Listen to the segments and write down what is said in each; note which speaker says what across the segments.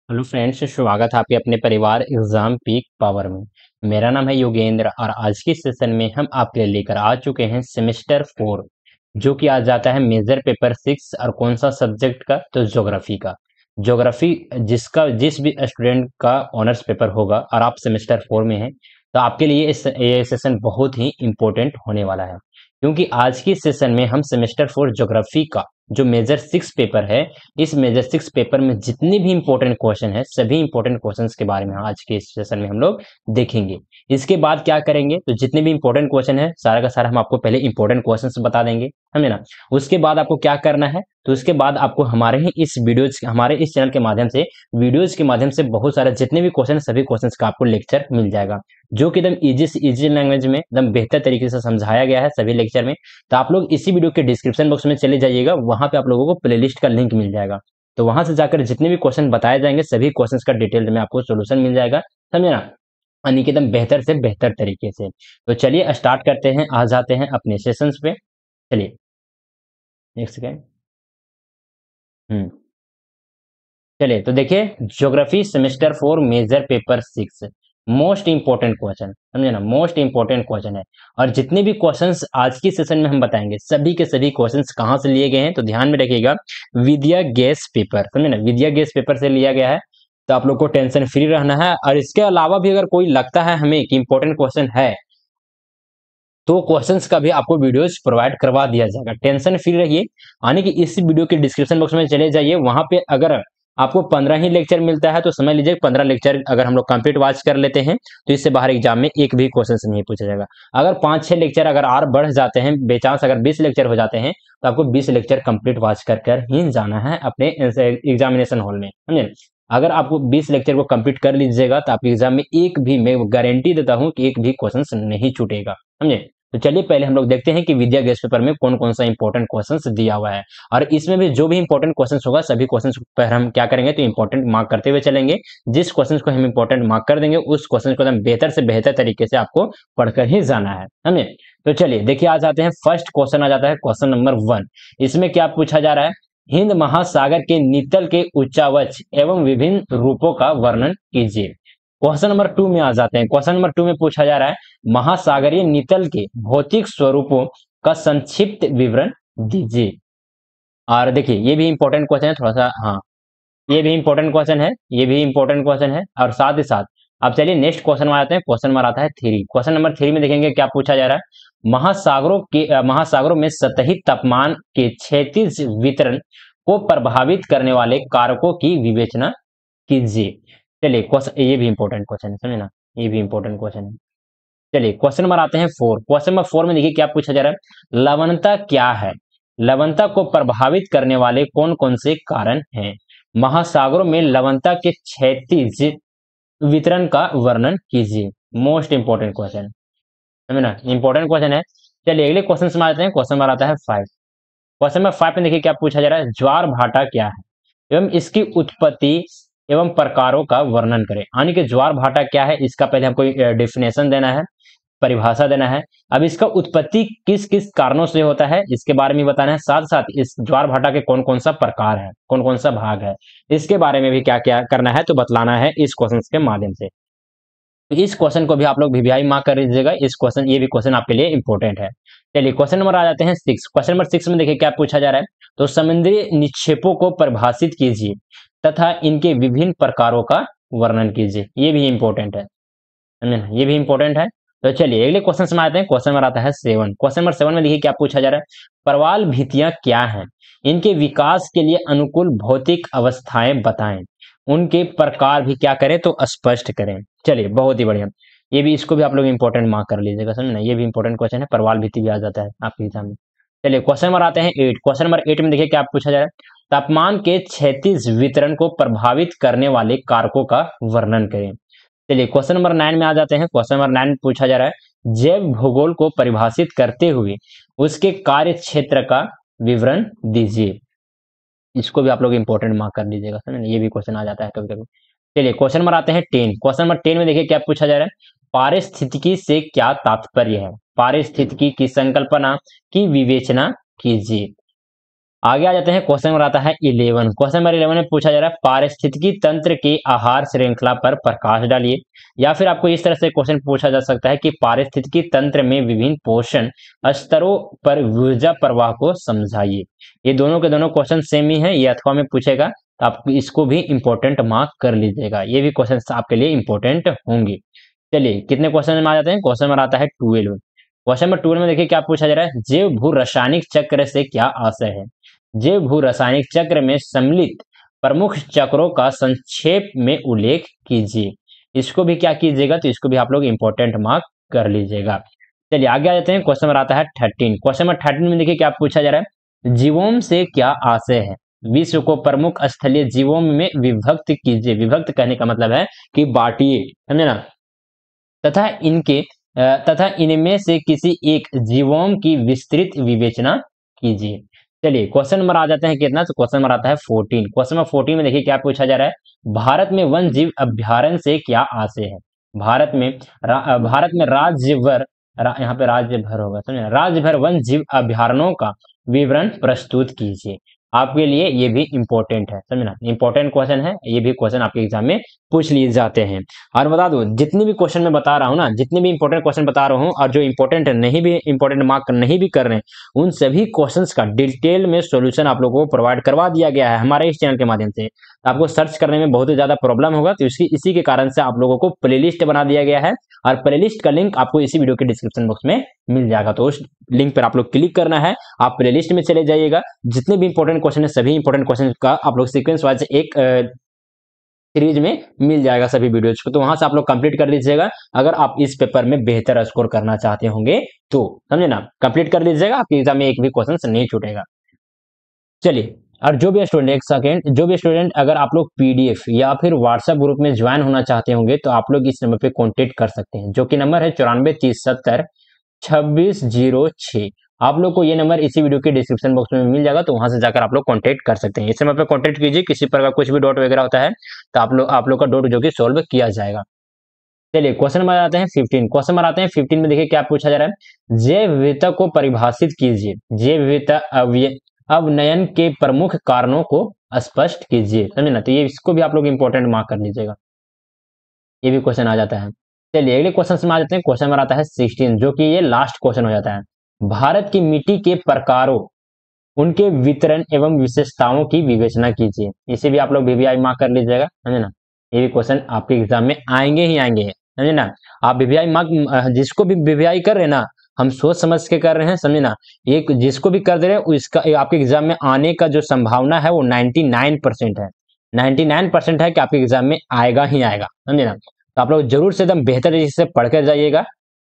Speaker 1: Hello friends, स्वागत है आपके अपने परिवार एग्जाम पीक पावर में। मेरा नाम है योगेंद्र और आज की सेशन में हम आपके लिए लेकर आ चुके हैं सेमेस्टर 4, जो कि आज जाता है मेजर पेपर 6। और कौन सा सब्जेक्ट का? तो ज्योग्राफी का। ज्योग्राफी जिसका जिस भी स्टूडेंट का ऑनर्स पेपर होगा और आप सेमेस्टर 4 में हैं, तो आपके लिए ये सेशन बहुत ही इंपॉर्टेंट होने वाला है, क्योंकि आज की सेशन में हम सेमेस्टर 4 ज्योग्राफी का जो मेजर 6 पेपर है, इस मेजर 6 पेपर में जितने भी इंपॉर्टेंट क्वेश्चन है, सभी इंपॉर्टेंट क्वेश्चंस के बारे में आज के इस सेशन में हम लोग देखेंगे। इसके बाद क्या करेंगे, तो जितने भी इंपॉर्टेंट क्वेश्चन है सारा का सारा हम आपको पहले इंपॉर्टेंट क्वेश्चंस बता देंगे, समझे ना। उसके बाद आपको क्या करना है, तो उसके बाद आपको हमारे इस चैनल के माध्यम से वीडियोज के माध्यम से बहुत सारे जितने भी क्वेश्चन, सभी क्वेश्चंस का आपको लेक्चर मिल जाएगा, जो कि एकदम इजी से इजी लैंग्वेज में एकदम बेहतर तरीके से समझाया गया है सभी लेक्चर में। तो आप लोग इसी वीडियो के डिस्क्रिप्शन बॉक्स में चले जाइएगा, वहां पे आप लोगों को प्लेलिस्ट का लिंक मिल जाएगा। तो वहां से जाकर जितने भी क्वेश्चन बताए जाएंगे, सभी क्वेश्चंस का डिटेल में आपको सोल्यूशन मिल जाएगा, समझे ना। यानी कि एकदम बेहतर से बेहतर तरीके से। तो चलिए स्टार्ट करते हैं, आ जाते हैं अपने सेशंस पे। चलिए, एक सेकेंड। हम्म चलिए तो देखिए, geography semester 4 major paper 6, most important question, समझे ना, मोस्ट इंपॉर्टेंट क्वेश्चन है। और जितने भी क्वेश्चंस आज की सेशन में हम बताएंगे, सभी के सभी क्वेश्चंस कहाँ से लिए गए हैं, तो ध्यान में रखिएगा, विद्या गैस पेपर, समझे ना, विद्या गैस पेपर से लिया गया है। तो आप लोग को टेंशन फ्री रहना है। और इसके अलावा भी अगर कोई लगता है हमें कि इंपॉर्टेंट क्वेश्चन है, तो क्वेश्चंस का भी आपको वीडियोस प्रोवाइड करवा दिया जाएगा, टेंशन फ्री रहिए। यानी कि इस वीडियो के डिस्क्रिप्शन बॉक्स में चले जाइए, वहां पे अगर आपको 15 ही लेक्चर मिलता है, तो समझ लीजिए 15 लेक्चर अगर हम लोग कंप्लीट वॉच कर लेते हैं, तो इससे बाहर एग्जाम में एक भी क्वेश्चन नहीं पूछा जाएगा। अगर 5-6 लेक्चर अगर और बढ़ जाते हैं, बेचांस अगर 20 लेक्चर हो जाते हैं, तो आपको 20 लेक्चर कंप्लीट वॉच कर ही जाना है अपने एग्जामिनेशन हॉल में, समझे। अगर आपको 20 लेक्चर को कंप्लीट कर लीजिएगा, तो आपके एग्जाम में एक भी, मैं गारंटी देता हूं कि एक भी क्वेश्चन नहीं छूटेगा, समझे। तो चलिए पहले हम लोग देखते हैं कि विद्या गेस्ट पेपर में कौन कौन सा इंपॉर्टेंट क्वेश्चंस दिया हुआ है। और इसमें भी जो भी इंपॉर्टेंट क्वेश्चंस होगा, सभी क्वेश्चंस पर हम क्या करेंगे, तो इंपॉर्टेंट मार्क करते हुए चलेंगे। जिस क्वेश्चंस को हम इंपॉर्टेंट मार्क कर देंगे, उस क्वेश्चन को एकदम बेहतर से बेहतर तरीके से आपको पढ़कर ही जाना है, समझे। तो चलिए देखिए, आ जाते हैं, फर्स्ट क्वेश्चन आ जाता है, क्वेश्चन नंबर 1। इसमें क्या पूछा जा रहा है, हिंद महासागर के नितल के उच्चावच एवं विभिन्न रूपों का वर्णन कीजिए। क्वेश्चन नंबर 2 में आ जाते हैं। क्वेश्चन नंबर 2 में पूछा जा रहा है, महासागरीय नितल के भौतिक स्वरूपों का संक्षिप्त विवरण दीजिए। और देखिए, ये भी इंपॉर्टेंट क्वेश्चन है थोड़ा सा, हाँ, ये भी इंपॉर्टेंट क्वेश्चन है, ये भी इंपॉर्टेंट क्वेश्चन है। और साथ ही साथ अब चलिए नेक्स्ट क्वेश्चन में आते हैं। क्वेश्चन नंबर आता है 3। क्वेश्चन नंबर 3 में देखेंगे क्या पूछा जा रहा है, महासागरों में सतही तापमान के क्षैतिज वितरण को प्रभावित करने वाले कारकों की विवेचना कीजिए। चलिए क्वेश्चन, ये भी इंपॉर्टेंट क्वेश्चन है, समझे ना, ये भी इंपॉर्टेंट क्वेश्चन है। चलिए क्वेश्चन नंबर आते हैं 4। क्वेश्चन नंबर 4 में देखिए क्या पूछा जा रहा है, लवणता क्या है, लवणता को प्रभावित करने वाले कौन कौन से कारण हैं, महासागरों में लवणता के क्षैतिज वितरण का वर्णन कीजिए। मोस्ट इंपॉर्टेंट क्वेश्चन, समझे ना, इंपॉर्टेंट क्वेश्चन है। चलिए अगले क्वेश्चन में आते हैं। क्वेश्चन नंबर आता है 5। क्वेश्चन नंबर 5 में देखिए क्या पूछा जा रहा है, ज्वार भाटा क्या है एवं इसकी उत्पत्ति एवं प्रकारों का वर्णन करें। यानी कि ज्वार भाटा क्या है, इसका पहले हमको डेफिनेशन देना है, परिभाषा देना है। अब इसका उत्पत्ति किस किस कारणों से होता है, इसके बारे में बताना है। साथ साथ इस ज्वार भाटा के कौन कौन सा प्रकार है, कौन कौन सा भाग है, इसके बारे में भी क्या क्या करना है, तो बतलाना है इस क्वेश्चन के माध्यम से। तो इस क्वेश्चन को भी आप लोग वीवीआई मार्क कर लीजिएगा। इस क्वेश्चन, ये भी क्वेश्चन आपके लिए इंपॉर्टेंट है। चलिए क्वेश्चन नंबर आ जाते हैं 6। क्वेश्चन नंबर 6 में देखिए क्या पूछा जा रहा है, तो समुद्री निक्षेपों को परिभाषित कीजिए तथा इनके विभिन्न प्रकारों का वर्णन कीजिए। ये भी इंपॉर्टेंट है, समझे ना, ये भी इंपॉर्टेंट है। तो चलिए अगले क्वेश्चन में आते हैं। क्वेश्चन नंबर आता है 7। क्वेश्चन नंबर 7 में देखिए क्या पूछा जा रहा है, प्रवाल भित्तियां क्या हैं, इनके विकास के लिए अनुकूल भौतिक अवस्थाएं बताएं, उनके प्रकार भी क्या करें, तो स्पष्ट करें। चलिए बहुत ही बढ़िया, ये भी, इसको भी आप लोग इंपॉर्टेंट मार्क कर लीजिएगा, समझे ना, ये भी इंपॉर्टेंट क्वेश्चन है, प्रवाल भित्ति भी आ जाता है आपके एग्जाम में। चलिए क्वेश्चन नंबर आते हैं 8। क्वेश्चन नंबर 8 में देखिए क्या पूछा जा रहा है, तापमान के क्षैतिज वितरण को प्रभावित करने वाले कारकों का वर्णन करें। चलिए क्वेश्चन नंबर 9 में आ जाते हैं। क्वेश्चन नंबर 9 में पूछा जा रहा है, जैव भूगोल को परिभाषित करते हुए उसके कार्य क्षेत्र का विवरण दीजिए। इसको भी आप लोग इंपॉर्टेंट मार्क कर लीजिएगा, समझे, ये भी क्वेश्चन आ जाता है कभी कभी। चलिए क्वेश्चन नंबर आते हैं 10। क्वेश्चन नंबर 10 में देखिए क्या पूछा जा रहा है, पारिस्थितिकी से क्या तात्पर्य है, पारिस्थितिकी की संकल्पना की विवेचना कीजिए। आगे आ जाते हैं, क्वेश्चन नंबर आता है 11। क्वेश्चन नंबर 11 में पूछा जा रहा है पारिस्थितिकी तंत्र की आहार श्रृंखला पर प्रकाश डालिए। या फिर आपको इस तरह से क्वेश्चन पूछा जा सकता है कि पारिस्थितिकी तंत्र में विभिन्न पोषण स्तरों पर ऊर्जा प्रवाह को समझाइए। ये दोनों के दोनों क्वेश्चन सेम ही है, ये अथवा में पूछेगा, तो आप इसको भी इंपॉर्टेंट मार्क कर लीजिएगा, ये भी क्वेश्चन आपके लिए इंपॉर्टेंट होंगे। चलिए कितने क्वेश्चन में आ जाते हैं, क्वेश्चन नंबर आता है 12। क्वेश्चन नंबर 12 में देखिए क्या पूछा जा रहा है, जैव भू रासायनिक चक्र से क्या आशय है। जैव भू रासायनिक चक्र में सम्मिलित प्रमुख चक्रों का संक्षेप में उल्लेख कीजिए। इसको भी क्या कीजिएगा, तो इसको भी आप लोग इंपॉर्टेंट मार्क कर लीजिएगा। चलिए आगे आ जाते हैं, क्वेश्चन नंबर आता है 13। क्वेश्चन नंबर 13 में देखिए क्या पूछा जा रहा है, जीवोम से क्या आशय है। विश्व को प्रमुख स्थलीय जीवोम में विभक्त कीजिए। विभक्त कहने का मतलब है कि बांटिए, समझे ना। तथा इनमें से किसी एक जीवोम की विस्तृत विवेचना कीजिए। चलिए क्वेश्चन नंबर आ जाते हैं कितना, तो क्वेश्चन नंबर आता है 14। क्वेश्चन नंबर 14 में देखिए क्या पूछा जा रहा है, भारत में वन जीव अभ्यारण्य से क्या आशय है। भारत में राज्य भर यहाँ पे राज्य भर होगा, समझे, राज्य भर वन जीव अभ्यारण्यों का विवरण प्रस्तुत कीजिए। आपके लिए ये भी इंपॉर्टेंट है, समझना, इंपॉर्टेंट क्वेश्चन है, ये भी क्वेश्चन आपके एग्जाम में पूछ लिए जाते हैं। और बता दो, जितने भी क्वेश्चन मैं बता रहा हूँ ना, जितने भी इंपॉर्टेंट क्वेश्चन बता रहा हूँ और जो इंपॉर्टेंट नहीं भी इंपॉर्टेंट मार्क नहीं भी कर रहे हैं, उन सभी क्वेश्चंस का डिटेल में सॉल्यूशन आप लोगों को प्रोवाइड करवा दिया गया है हमारे इस चैनल के माध्यम से। आपको सर्च करने में बहुत ही ज्यादा प्रॉब्लम होगा, तो इसी के कारण से आप लोगों को प्लेलिस्ट बना दिया गया है, और प्लेलिस्ट का लिंक आपको इसी वीडियो के डिस्क्रिप्शन बॉक्स में मिल जाएगा। तो उस लिंक पर आप लोग क्लिक करना है, आप प्लेलिस्ट में चले जाइएगा, जितने भी इंपॉर्टेंट क्वेश्चन है सभी इंपॉर्टेंट क्वेश्चन का आप लोग सीक्वेंस वाइज एक सीरीज में मिल जाएगा सभी वीडियोज को, तो वहां से आप लोग कंप्लीट कर लीजिएगा। अगर आप इस पेपर में बेहतर स्कोर करना चाहते होंगे तो, समझे ना, कंप्लीट कर लीजिएगा, आपके एग्जाम में एक भी क्वेश्चन नहीं छूटेगा। चलिए, और जो भी स्टूडेंट अगर आप लोग पीडीएफ या फिर व्हाट्सएप ग्रुप में ज्वाइन होना चाहते होंगे, तो आप लोग इस नंबर पे कांटेक्ट कर सकते हैं, जो कि नंबर है 9430702606। आप लोग को ये नंबर इसी वीडियो के डिस्क्रिप्शन बॉक्स में मिल जाएगा, तो वहां से जाकर आप लोग कांटेक्ट कर सकते हैं। इस नंबर पे कांटेक्ट कीजिए, किसी प्रकार कुछ भी डाउट वगैरह होता है तो आप लोग का डाउट जो कि सॉल्व किया जाएगा। चलिए क्वेश्चन नंबर आते हैं 15। क्वेश्चन नंबर आते हैं 15 में देखिए क्या पूछा जा रहा है, जैव विविधता को परिभाषित कीजिए। जैव विविधता अवनयन के प्रमुख कारणों को स्पष्ट कीजिए, समझे ना। तो ये इसको भी आप लोग इंपॉर्टेंट मार्क कर लीजिएगा, ये भी क्वेश्चन आ जाता है। चलिए अगले क्वेश्चन में आ जाते हैं। क्वेश्चन नंबर आता है 16, जो कि ये लास्ट क्वेश्चन हो जाता है। भारत की मिट्टी के प्रकारों, उनके वितरण एवं विशेषताओं की विवेचना कीजिए। इसे भी आप लोग वीवीआई मार्क कर लीजिएगा, समझे ना। ये भी क्वेश्चन आपके एग्जाम में आएंगे ही आएंगे, समझे ना। आप वीवीआई मार्क, जिसको भी वीवीआई कर रहे हैं ना, हम सोच समझ के कर रहे हैं, समझे ना। ये जिसको भी कर दे रहे हैं इसका आपके एग्जाम में आने का जो संभावना है वो 99% है। 99% है कि आपके एग्जाम में आएगा ही आएगा, समझे ना। तो आप लोग जरूर से एकदम बेहतर तरीके से पढ़ कर जाइएगा।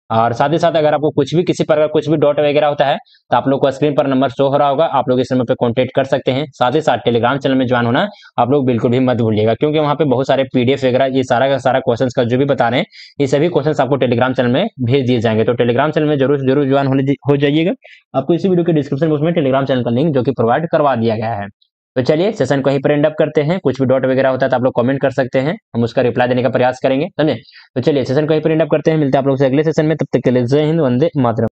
Speaker 1: और साथ ही साथ अगर आपको कुछ भी किसी प्रकार कुछ भी डाउट वगैरह होता है, तो आप लोग को स्क्रीन पर नंबर शो हो रहा होगा, आप लोग इस नंबर पे कांटेक्ट कर सकते हैं। साथ ही साथ टेलीग्राम चैनल में ज्वाइन होना आप लोग बिल्कुल भी मत भूलिएगा, क्योंकि वहाँ पे बहुत सारे पीडीएफ वगैरह ये सारा का सारा क्वेश्चन का जो भी बता रहे हैं, ये सभी क्वेश्चन आपको टेलीग्राम चैनल में भेज दिए जाएंगे। तो टेलीग्राम चैनल में जरूर जरूर ज्वाइन हो जाइएगा। आपको इसी वीडियो के डिस्क्रिप्शन बॉक्स में टेलीग्राम चैनल का लिंक जो कि प्रोवाइड करवा दिया गया है। तो चलिए सेशन को यहीं पर एंड अप करते हैं। कुछ भी डाउट वगैरह होता है तो आप लोग कमेंट कर सकते हैं, हम उसका रिप्लाई देने का प्रयास करेंगे, समझे। तो चलिए सेशन को यहीं पर एंड अप करते हैं, मिलते हैं आप लोग से अगले सेशन में, तब तक के लिए जय हिंद, वंदे मातरम।